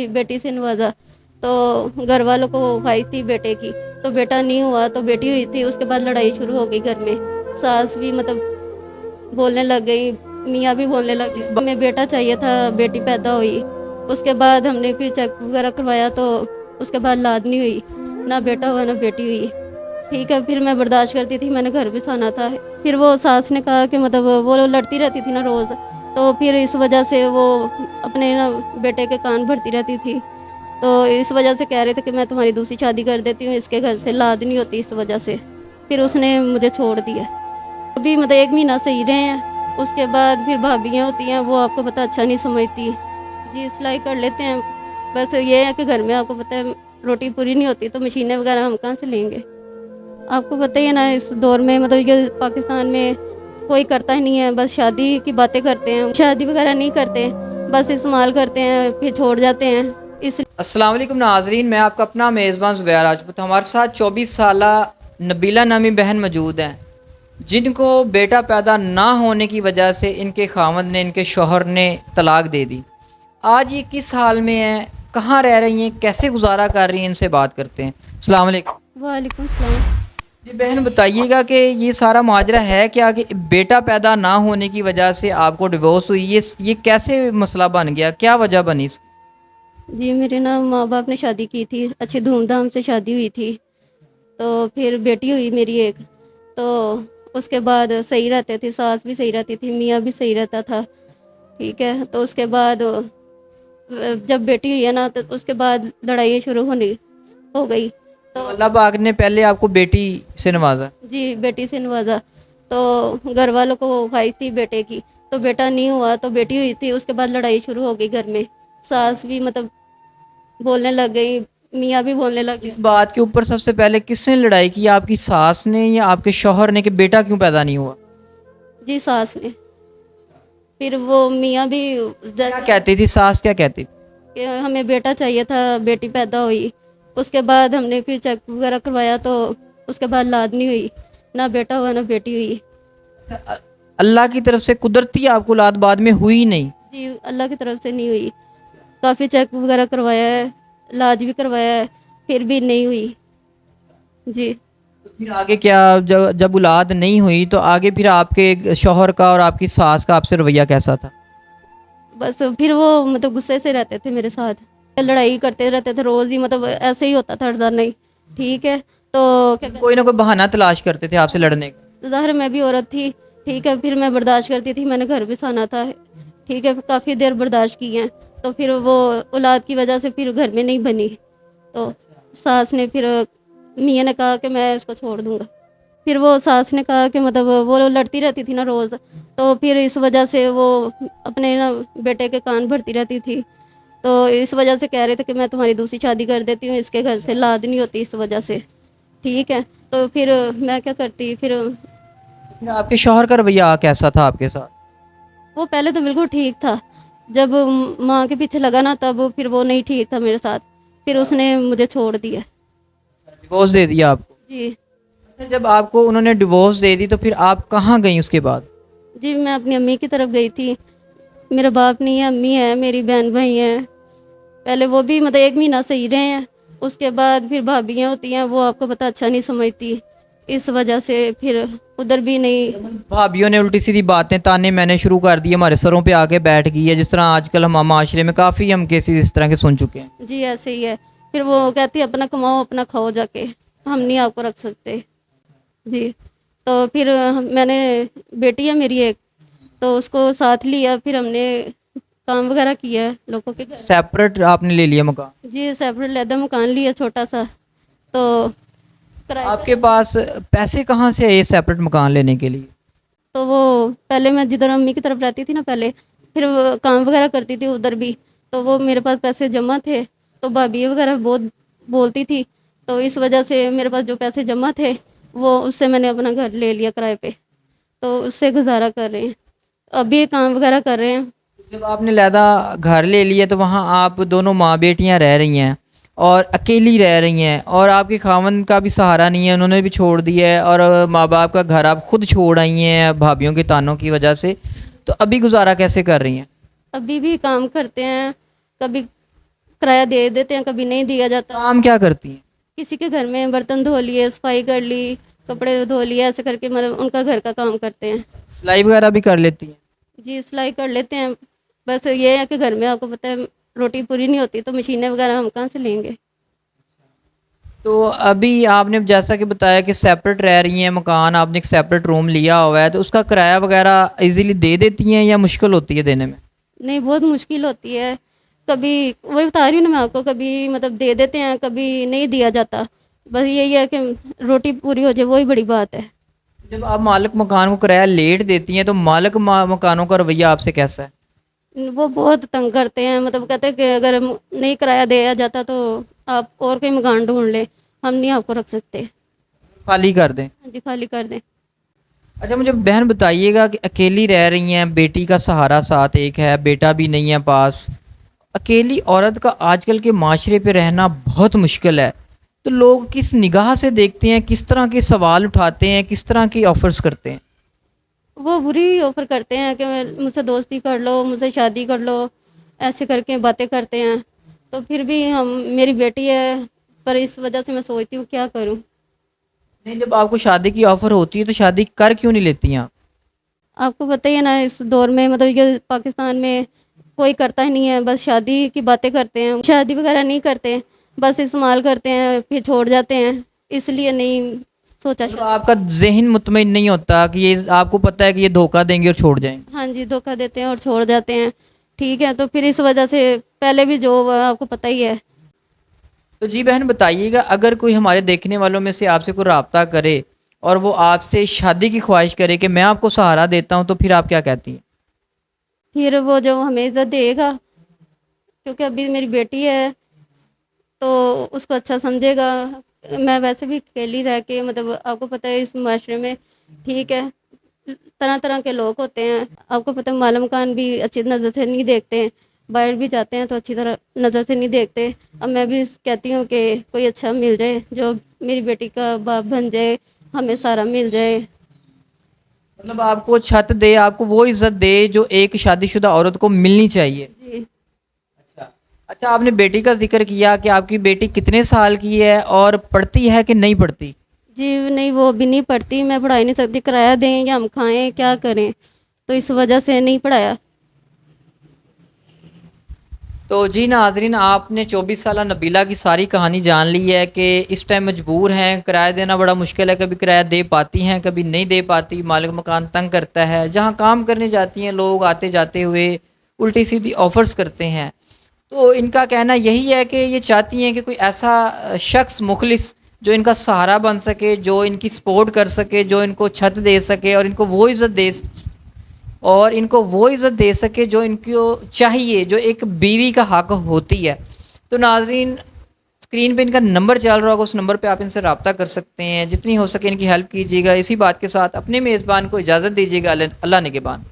बेटी से नवाजा तो घर वालों को ख्वाहिश थी बेटे की, तो बेटा नहीं हुआ तो बेटी हुई थी। उसके बाद लड़ाई शुरू हो गई घर में। सास भी बोलने लग गई, मियाँ भी बोलने लग गई। हमें बेटा चाहिए था, बेटी पैदा हुई। उसके बाद हमने फिर चेक वगैरह करवाया तो उसके बाद औलाद नहीं हुई, ना बेटा हुआ ना बेटी हुई। ठीक है, फिर मैं बर्दाश्त करती थी, मैंने घर भी साना था। फिर वो सास ने कहा कि वो लड़ती रहती थी ना रोज़, तो फिर इस वजह से वो अपने ना बेटे के कान भरती रहती थी। तो इस वजह से कह रहे थे कि मैं तुम्हारी दूसरी शादी कर देती हूँ, इसके घर से औलाद नहीं होती इस वजह से। फिर उसने मुझे छोड़ दिया। अभी 1 महीना सही रहे हैं। उसके बाद फिर भाभियाँ होती हैं, वो आपको पता अच्छा नहीं समझती जी, सिलाई कर लेते हैं। बस ये है कि घर में आपको पता है रोटी पूरी नहीं होती, तो मशीनें वगैरह हम कहाँ से लेंगे। आपको पता ही है ना, इस दौर में ये पाकिस्तान में कोई करता ही नहीं है, बस शादी की बातें करते हैं, शादी वगैरह नहीं करते, बस इस्तेमाल करते हैं फिर छोड़ जाते हैं। इस अस्सलाम वालेकुम नाजरीन, मैं आपका अपना मेज़बान ज़ुबैर राजपूत। हमारे साथ 24 साला नबीला नामी बहन मौजूद हैं, जिनको बेटा पैदा ना होने की वजह से इनके खावंद ने, इनके शोहर ने तलाक दे दी। आज ये किस हाल में हैं, कहाँ रह रही हैं, कैसे गुजारा कर रही हैं, इनसे बात करते हैं। अस्सलाम वालेकुम। वालेकुम सलाम। जी बहन, बताइएगा कि ये सारा माजरा है क्या कि बेटा पैदा ना होने की वजह से आपको डिवोर्स हुई, ये कैसे मसला बन गया, क्या वजह बनी इसकी? जी, मेरे ना माँ बाप ने शादी की थी, अच्छी धूमधाम से शादी हुई थी। तो फिर बेटी हुई मेरी एक। तो उसके बाद सही रहते थे, सास भी सही रहती थी, मियाँ भी सही रहता था। ठीक है, तो उसके बाद जब बेटी हुई है ना, तो उसके बाद लड़ाई शुरू होने हो गई। तो तो अल्लाह पाक ने पहले आपको बेटी से नवाजा। जी, बेटी से नवाजा। तो घर वालों को ख्वाहिश थी बेटे की, तो बेटा नहीं हुआ तो बेटी हुई थी। उसके बाद लड़ाई शुरू हो गई घर में। सास भी बोलने लग गई, मियाँ भी बोलने लग गए। इस बात के ऊपर सबसे पहले किसने लड़ाई की, आपकी सास ने या आपके शौहर ने, कि बेटा क्यों पैदा नहीं हुआ? जी, सास ने। फिर वो मियाँ भी क्या कहती थी सास, क्या कहती थी? कि हमें बेटा चाहिए था, बेटी पैदा हुई। उसके बाद हमने फिर चेक वगैरह करवाया तो उसके बाद औलाद नहीं हुई, ना बेटा हुआ ना बेटी हुई। अ- अल्लाह की तरफ से कुदरती आपको औलाद बाद में हुई नहीं? जी, अल्लाह की तरफ से नहीं हुई। काफ़ी चेक वगैरह करवाया है, इलाज भी करवाया है, फिर भी नहीं हुई जी। तो फिर आगे क्या, जब औलाद नहीं हुई तो आगे फिर आपके शौहर का और आपकी सास का आपसे रवैया कैसा था? बस फिर वो गुस्से से रहते थे मेरे साथ, लड़ाई करते रहते थे रोज़ ही, ऐसे ही होता था हर नहीं। ठीक है, तो क्या कोई ना कोई बहाना तलाश करते थे आपसे लड़ने का? ज़ाहिर मैं भी औरत थी। ठीक है, फिर मैं बर्दाश्त करती थी, मैंने घर भी साना था। ठीक है, काफ़ी देर बर्दाश्त की है। तो फिर वो औलाद की वजह से फिर घर में नहीं बनी। तो सास ने फिर मियाँ ने कहा कि मैं इसको छोड़ दूँगा। फिर वो सास ने कहा कि वो लड़ती रहती थी ना रोज़, तो फिर इस वजह से वो अपने ना बेटे के कान भरती रहती थी। तो इस वजह से कह रहे थे कि मैं तुम्हारी दूसरी शादी कर देती हूँ, इसके घर से औलाद नहीं होती इस वजह से। ठीक है, तो फिर मैं क्या करती, फिर फिर आपके शौहर का रवैया कैसा था आपके साथ? वो पहले तो बिल्कुल ठीक था। जब माँ के पीछे लगा ना, तब फिर वो नहीं ठीक था मेरे साथ। फिर उसने मुझे छोड़ दिया। डिवोर्स दे दिया आपको? जी। अच्छा, जब आपको उन्होंने डिवोर्स दे दी तो फिर आप कहाँ गई उसके बाद? जी, मैं अपनी अम्मी की तरफ गई थी। मेरा बाप नहीं है, अम्मी है, मेरी बहन भाई हैं। पहले वो भी 1 महीना सही रहे हैं। उसके बाद फिर भाभियाँ होती हैं, वो आपको पता अच्छा नहीं समझती। इस वजह से फिर उधर भी नहीं। भाभियों ने उल्टी सीधी बातें ताने मैंने शुरू कर दिए, हमारे सरों पे आके बैठ गई है, जिस तरह आजकल हम माशरे में काफ़ी हम केसेस इस तरह के सुन चुके हैं। जी, ऐसे ही है। फिर वो कहती है अपना कमाओ अपना खाओ जाके, हम नहीं आपको रख सकते। जी। तो फिर मैंने बेटी है मेरी एक, तो उसको साथ लिया, फिर हमने काम वगैरह किया है लोगों के घर। सेपरेट आपने ले लिया मकान? जी, सेपरेट लैदा मकान लिया छोटा सा। तो किराए पे आपके पास पैसे कहाँ से आए सेपरेट मकान लेने के लिए? तो वो पहले मैं जिधर अम्मी की तरफ रहती थी ना पहले, फिर वो काम वगैरह करती थी उधर भी, तो वो मेरे पास पैसे जमा थे। तो भाभी वगैरह बहुत बोलती थी, तो इस वजह से मेरे पास जो पैसे जमा थे, वो उससे मैंने अपना घर ले लिया किराए पे। तो उससे गुजारा कर रहे हैं, अभी काम वगैरह कर रहे हैं। जब आपने लैदा घर ले लिया तो वहाँ आप दोनों माँ बेटियाँ रह रही हैं और अकेली रह रही हैं, और आपके खामन का भी सहारा नहीं है, उन्होंने भी छोड़ दिया है, और माँ बाप का घर आप खुद छोड़ आई हैं भाभीयों के तानों की वजह से। तो अभी गुजारा कैसे कर रही हैं? अभी भी काम करते हैं, कभी کرایہ دے دیتے ہیں، کبھی نہیں دیا جاتا. کام کیا کرتی ہیں؟ کسی کے گھر میں برتن دھو لیے، صفائی کر لی، کپڑے دھو لیے، ایسے کر کے مطلب ان کا گھر کا کام کرتے ہیں. سلائی وغیرہ بھی کر لیتی ہیں؟ جی سلائی کر لیتے ہیں. بس یہ ہے کہ گھر میں آپ کو پتہ ہے روٹی پوری نہیں ہوتی، تو مشینیں وغیرہ ہم کہاں سے لیں گے. تو ابھی آپ نے جیسا کہ بتایا کہ سیپریٹ رہ رہی ہیں، مکان آپ نے ایک سیپریٹ روم لیا ہوا ہے، تو اس کا کرایہ وغیرہ ایزیلی دے دیتی ہیں یا مشکل ہوتی ہے دینے میں؟ نہیں، بہت مشکل ہوتی ہے. کبھی وہی بتا رہی ہوں نا میں آپ کو، کبھی مطلب دے دیتے ہیں، کبھی نہیں دیا جاتا. بس یہی ہے کہ روٹی پوری ہو جائے، وہی بڑی بات ہے. جب آپ مالک مکان کو کرایہ لیٹ دیتی ہیں تو مالک مکانوں کا رویہ آپ سے کیسا ہے؟ وہ بہت تنگ کرتے ہیں، مطلب کہتے ہیں کہ اگر نہیں کرایہ دیا جاتا تو آپ اور کوئی مکان ڈھونڈ لیں، ہم نہیں آپ کو رکھ سکتے. خالی کر دیں؟ ہاں جی، خالی کر دیں. اچھا مجھے بہن بتائیے گا کہ اکیلی رہ رہی ہیں، بیٹی کا سہارا ساتھ ایک ہے، بیٹا بھی نہیں ہے پاس، اکیلی عورت کا آج کل کے معاشرے پہ رہنا بہت مشکل ہے، تو لوگ کس نگاہ سے دیکھتے ہیں، کس طرح کے سوال اٹھاتے ہیں، کس طرح کی آفرز کرتے ہیں؟ وہ بری آفر کرتے ہیں کہ مجھ سے دوستی کر لو، مجھ سے شادی کر لو، ایسے کر کے باتیں کرتے ہیں. تو پھر بھی میری بیٹی ہے، پر اس وجہ سے میں سوچتی ہوں کیا کروں. نہیں، جب آپ کو شادی کی آفر ہوتی ہے تو شادی کر کیوں نہیں لیتی ہیں آپ؟ آپ کو پتہ ہی ہے نا، اس دور میں مطلب یہ پاکستان میں کوئی کرتا ہی نہیں ہے، بس شادی کی باتیں کرتے ہیں، شادی وغیرہ نہیں کرتے، بس استعمال کرتے ہیں پھر چھوڑ جاتے ہیں. اس لیے نہیں سوچا مطلب شادی. آپ کا ذہن مطمئن نہیں ہوتا کہ یہ آپ کو پتہ ہے کہ یہ دھوکہ دیں گے اور چھوڑ جائیں گے؟ ہاں جی، دھوکہ دیتے ہیں اور چھوڑ جاتے ہیں. ٹھیک ہے، تو پھر اس وجہ سے پہلے بھی جو ہوا آپ کو پتہ ہی ہے. تو جی بہن بتائیے گا، اگر کوئی ہمارے دیکھنے والوں میں سے آپ سے کوئی رابطہ کرے اور وہ آپ سے شادی کی خواہش کرے کہ میں آپ کو سہارا دیتا ہوں، تو پھر آپ کیا کہتی ہیں؟ پھر وہ جو ہمیں عزت دے گا، کیونکہ ابھی میری بیٹی ہے تو اس کو اچھا سمجھے گا. میں ویسے بھی اکیلی رہ کے مطلب آپ کو پتہ ہے اس معاشرے میں ٹھیک ہے طرح طرح کے لوگ ہوتے ہیں. آپ کو پتہ ہے معلوم کان بھی اچھی نظر سے نہیں دیکھتے ہیں، باہر بھی جاتے ہیں تو اچھی طرح نظر سے نہیں دیکھتے. اب میں بھی کہتی ہوں کہ کوئی اچھا مل جائے جو میری بیٹی کا باپ بن جائے، ہمیں سارا مل جائے. مطلب آپ کو چھت دے، آپ کو وہ عزت دے جو ایک شادی شدہ عورت کو ملنی چاہیے. جی. اچھا آپ نے بیٹی کا ذکر کیا کہ آپ کی بیٹی کتنے سال کی ہے اور پڑھتی ہے کہ نہیں پڑھتی؟ جی نہیں، وہ ابھی نہیں پڑھتی. میں پڑھا ہی نہیں سکتی، کرایہ دیں یا ہم کھائیں کیا کریں، تو اس وجہ سے نہیں پڑھایا. تو جی ناظرین، آپ نے 24 سالہ نبیلہ کی ساری کہانی جان لی ہے کہ اس ٹائم مجبور ہیں، کرایہ دینا بڑا مشکل ہے، کبھی کرایہ دے پاتی ہیں کبھی نہیں دے پاتی، مالک مکان تنگ کرتا ہے، جہاں کام کرنے جاتی ہیں لوگ آتے جاتے ہوئے الٹی سیدھی آفرز کرتے ہیں. تو ان کا کہنا یہی ہے کہ یہ چاہتی ہیں کہ کوئی ایسا شخص مخلص جو ان کا سہارا بن سکے، جو ان کی سپورٹ کر سکے، جو ان کو چھت دے سکے اور ان کو وہ عزت دے سکے جو ان کو چاہیے، جو ایک بیوی کا حق ہوتی ہے. تو ناظرین، اسکرین پہ ان کا نمبر چل رہا ہوگا، اس نمبر پہ آپ ان سے رابطہ کر سکتے ہیں، جتنی ہو سکے ان کی ہیلپ کیجیے گا. اسی بات کے ساتھ اپنے میزبان کو اجازت دیجیے گا. اللہ نگہبان.